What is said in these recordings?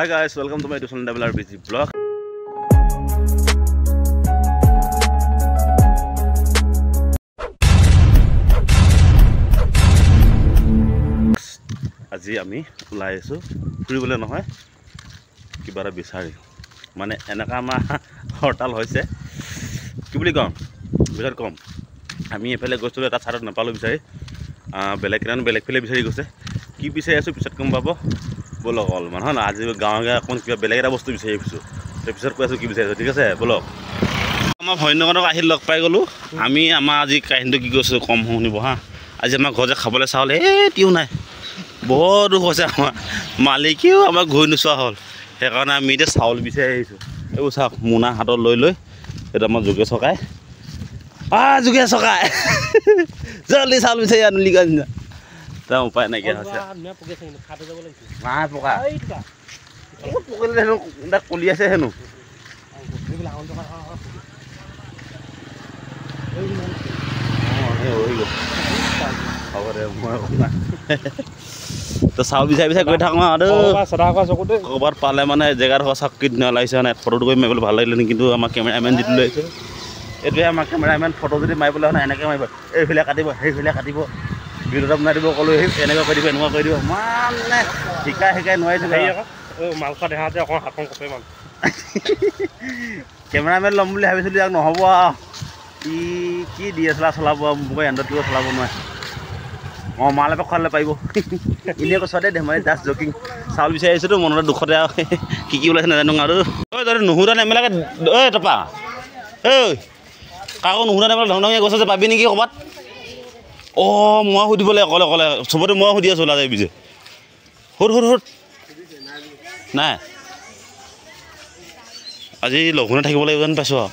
Hi guys, welcome to my BC vlog. আজি আমি ওলাই আছো ফুৰিবলৈ নহয় কিবা এটা বিচাৰি মানে এনেকা আমাৰ হৰতাল হৈছে কি বুলি কম বিৰাট কম আমি এফালে গৈছিলো এটা ছাৰত নাপালো বিচাৰি বেলেগ ফালে বিচাৰি গৈছে কি বিচাৰি আছো পিছত কম পাব বলক অলমান হয় না আজি গাঁৱে অকণ কিবা বেলেগ এটা বস্তু বিচাৰি আহিছোঁ তাৰপিছত কৈ আছোঁ কি বিচাৰিছোঁ ঠিক আছে বলক আমাৰ ভন্যগণক আহি লগ পাই গ'লোঁ আমি আমাৰ আজি কাহিনীটো কি কৈছোঁ কম শুনিব হা আজি আমাৰ ঘৰতে খাবলৈ চাউল তিও নাই বৰ দুখ হৈছে আমাৰ মালিকেও আমাক ঘূৰি নোচোৱা হ'ল সেইকাৰণে আমি এতিয়া চাউল বিচাৰি আহিছোঁ এইবোৰ চাওক মোনা হাতত লৈ এইটো আমাৰ যোগে চকাই যোগে চকাই জলদি চাউল বিচাৰি আনিলি কাৰণে তাৰ উপায় নাইকিয়া হৈছে নাই পকা পকিলে হেনো তাক কলি আছে হেনো হ'ব দে মই তো চাউল বিচাৰি গৈ থাকোঁ আৰু ক'ৰবাত পালে মানে জেগাডোখৰ চাওক কি ধুনীয়া লাগিছে মানে ফটোটো কৰি মাৰিবলৈ ভাল লাগিলে কিন্তু আমাৰ কেমেৰামেন যিটো লৈ আহিছে এইটোৱে আমাৰ কেমেৰামেন ফটো যদি মাৰিবলৈ হ'লে এনেকৈ মাৰিব এইফালে কাটিব সেইফালে কাটিব ভিডিঅ'টা বনাই দিব ক'লোঁ এনেকুৱা কৰি দিব এনেকুৱা কৰি দিব মানে শিকাই নোৱাৰি থাকে মাল খোৱা দেখা যে অকণ হাতখন কপে মান কেমেৰামেন ল'ম বুলি ভাবিছিলোঁ ইয়াক নহ'ব আৰু কি DSLR চলাব মোবাইল এণ্ড্ৰইড কিবা চলাব নোৱাৰে মাল এপাক খোৱালে পাৰিব এনেই কৈছ দেই ধেমালি জাষ্ট জকিং চাউল বিচাৰি আহিছোঁতো মনতে দুখতে আৰু কি ওলাইছে নাজানো আৰু ঐ তই নুসুধা নেমেলাকে ঐ তপা ঐ কাকো নুসুধা নেমেলা ধংধঙীয়া গৈছে যে পাবি নেকি ক'ৰবাত মই সুধিবলৈ অকলে চবতে মই সুধি আছোঁ ওলা যাবি যে সুধ নাই আজি লঘোণে থাকিব লাগিব যেন পাইছোঁ আৰু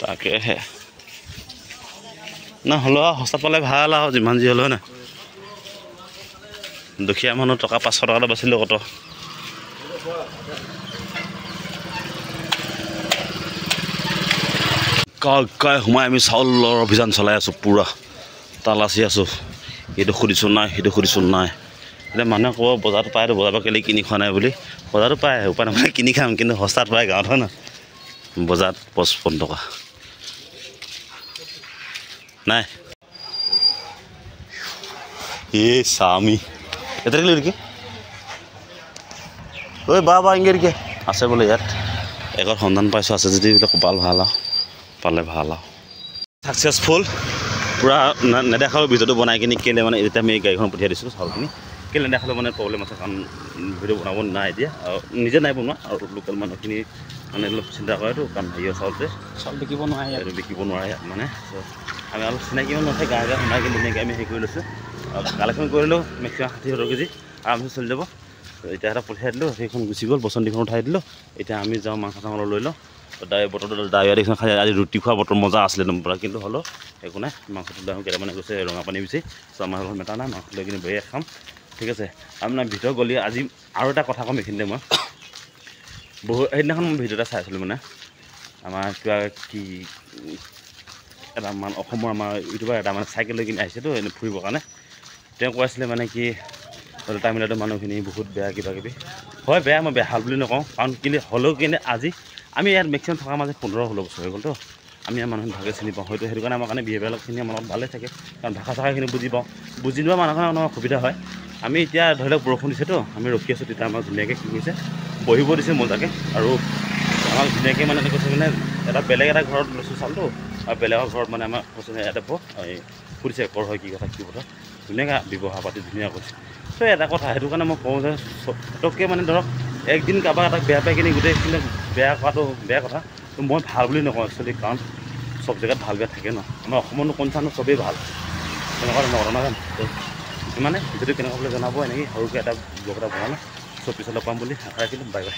তাকেহে না হ'লেও সস্তাত পালে ভাল আৰু যিমান যি হ'লেও না দুখীয়া মানুহ টকা 500 টকা এটা বাচিলোঁ কত কাই সোমাই আমি চাউলৰ অভিযান চলাই আছোঁ পূৰা তালাচি আছোঁ এইটো সুধিছোঁ নাই সেইটো সুধিছোঁ নাই এতিয়া মানুহে ক'ব বজাৰটো পায়তো বজাৰৰ পৰা কেলৈ কিনি খোৱা নাই বুলি বজাৰটো পায় উপায় নহয় কিনি খাম কিন্তু সস্তাত পায় গাঁৱত হয় না বজাৰত 55 টকা নাই স্বামী এটা দিলি নেকি ঐ বা ইংগেৰিকে আছে বোলে ইয়াত এগৰ সন্ধান পাইছোঁ আছে যদি বোলে কপাল ভাল আৰু পালে ভাল আৰু ছাকচেছফুল পূৰা নেদেখালোঁ ভিডিঅ'টো বনাই কিনি কেলৈ মানে এতিয়া আমি গাড়ীখন পঠিয়াই দিছোঁ চাউলখিনি কেলৈ নেদেখালোঁ মানে প্ৰব্লেম আছে কাৰণ ভিডিঅ' বনাব নাই এতিয়া আৰু নিজে নাই বনোৱা আৰু লোকেল মানুহখিনি মানে অলপ চিন্তা কৰেতো কাৰণ হেৰিয়ৰ চাউল বিকিব নোৱাৰে মানে আমি অলপ চিনাকি মানুহ আছে গাঁৱে সোমাই কিনি ধুনীয়াকৈ আমি হেৰি কৰি লৈছোঁ কালেকশ্যন কৰিলোঁ মেক্সিমাম 60-70 কেজি আৰামছে চলি যাব এতিয়া এটা পঠিয়াই দিলোঁ সেইখন গুচি গ'ল বচন্তিখন উঠাই দিলোঁ এতিয়া আমি যাওঁ মাংস চাংস লৈ লওঁ বতৰটো ডাৱৰীয়া দেখিছোঁ খাই আজি ৰুটি খোৱা বতৰ মজা আছিলে পৰা কিন্তু হ'লেও একো নাই মাংসটো দাম কেইটামানে গৈছে ৰঙা পানী বিচাৰি চ' আমাৰ ঘৰত মেটা নাই মাংস লৈ কিনি বেয়া খাম ঠিক আছে আপোনাৰ ভিতৰত গ'লি আজি আৰু এটা কথা ক'ম এইখিনিতে মই সেইদিনাখন মই ভিডিঅ' এটা চাই আছিলোঁ মানে আমাৰ কিবা কি এটা মান অসমৰ আমাৰ ইউটিউবাৰ এটা মানে চাইকেল লৈ কিনি আহিছেতো এনে ফুৰিবৰ কাৰণে তেওঁ কৈ আছিলে মানে কি তামিলনাডু মানুহখিনি বহুত বেয়া কিবাকিবি হয় বেয়া মই বেয়া হাল বুলি নকওঁ কাৰণ কিন্তু হ'লেও কিন্তু আজি আমি ইয়াত মেক্সিমাম থকা মাজে 15-16 বছৰ হৈ গ'লতো আমি ইয়াৰ মানুহ ভালকৈ চিনি পাওঁ হয়তো সেইটো কাৰণে আমাৰ কাৰণে বিহেভিয়াৰখিনি আমাৰ লগত ভালে থাকে কাৰণ ভাষা চাষাখিনি বুজি লোৱা মানুহৰ আমাৰ সুবিধা হয় আমি এতিয়া ধৰি লওক বৰষুণ দিছেতো আমি ৰখি আছোঁ তেতিয়া আমাক ধুনীয়াকৈ কি কৰিছে বহিব দিছে মজাকৈ আৰু আমাক ধুনীয়াকৈ মানে কৈছে মানে এটা বেলেগ এটা ঘৰত লৈছোঁ চাউলটো আৰু বেলেগৰ ঘৰত মানে আমাক কৈছে ইয়াতে সুধিছে কৰ হয় কি কথা ধুনীয়াকৈ ব্যৱহাৰ পাতি ধুনীয়া কৰিছে ত' এটা কথা সেইটো কাৰণে মই কওঁ যে পটককৈ মানে ধৰক একদিন কাৰোবাক এটা বেয়া পাই কিনি গোটেইখিনি বেয়া কৰাটো বেয়া কথা ত' মই ভাল বুলি নকওঁ একচুৱেলি কাৰণ চব জেগাত ভাল বেয়া থাকে ন আমাৰ অসমতো কোনচানো চবেই ভাল তেনেকুৱা ধৰণৰ নাজানো ইমানে যদি কেনেকুৱা বুলি জনাব এনেকৈ সৰুকৈ এটা ব্লগ এটা বনালোঁ চব পিছত লগ পাম বুলি আশা ৰাখিলোঁ বাই বাই